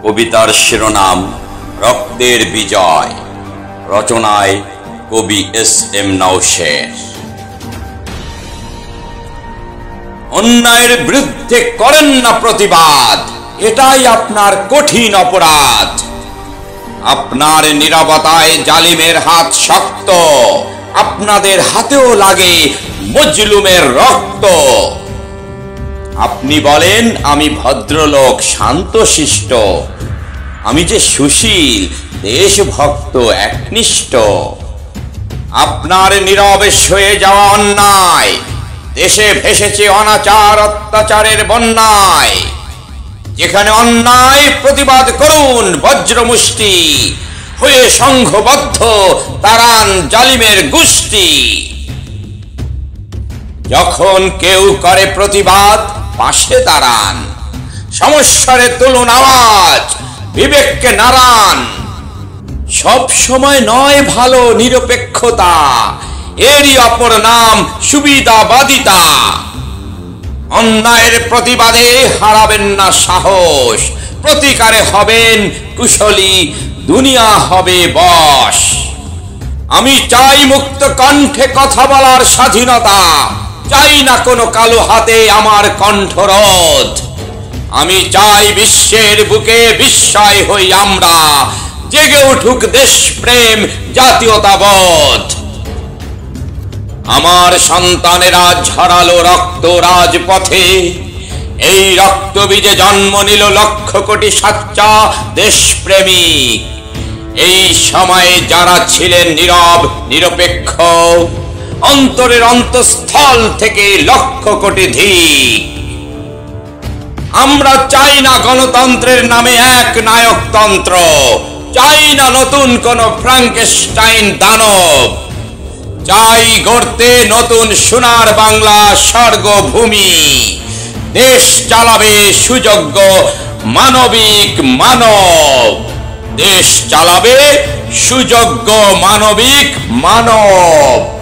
কবিতার শিরোনাম রক্তের বিজয়, রচনায় কবি এস.এম. নওশের। অন্যায়ের বিরুদ্ধে করেন না প্রতিবাদ, এটাই আপনার কঠিন অপরাধ। আপনার নীরবতায় জালিমের হাত শক্ত, আপনাদের হাতেও লাগে মজলুমের রক্ত। আপনি বলেন আমি ভদ্রলোক, শান্তশিষ্ট, আমি যে সুশীল, দেশভক্ত, একনিষ্ঠ। আপনার নীরবে সয়ে যাওয়া অন্যায় দেশে ভেসেছে অনাচার অত্যাচারের বন্যায়। যেখানে অন্যায় প্রতিবাদ করুন বজ্রমুষ্টি, হয়ে সংঘবদ্ধ তাড়ান জালিমের গোষ্ঠী। যখন কেউ করে প্রতিবাদ পাশে দাঁড়ান, সমস্যারে তুলুন আওয়াজ, বিবেককে নাড়ান। সব সময় নয় ভালো নিরপেক্ষতা, এরই অপর নাম সুবিধাবাদিতা। অন্যায়ের প্রতিবাদে হারাবেন না সাহস, প্রতিকারে হবেন কুশলী, দুনিয়া হবে বশ। আমি চাই মুক্ত কণ্ঠে কথা বলার স্বাধীনতা, চাই না কোনো কালো হাতে আমার কণ্ঠরোধ। আমি চাই বিশ্বের বুকে বিস্ময় হই আমরা, জেগে উঠুক দেশপ্রেম, জাতীয়তাবোধ। আমার সন্তানেরা ঝরালো রক্ত রাজপথে, এই রক্তবীজে জন্ম নিল লক্ষ কোটি সাচ্চা দেশপ্রেমিক। এই সময়ে যারা ছিলেন নীরব নিরপেক্ষ, অন্তরের অন্তঃস্থল থেকে লক্ষ কোটি ধিক। আমরা চাই না গণতন্ত্রের নামে এক নায়কতন্ত্র, চাই না নতুন কোন ফ্রাঙ্কেনস্টাইন দানব। চাই গড়তে নতুন সোনার বাংলা স্বর্গভূমি। দেশ চালাবে সুযোগ্য মানবিক মানব, দেশ চালাবে সুযোগ্য মানবিক মানব।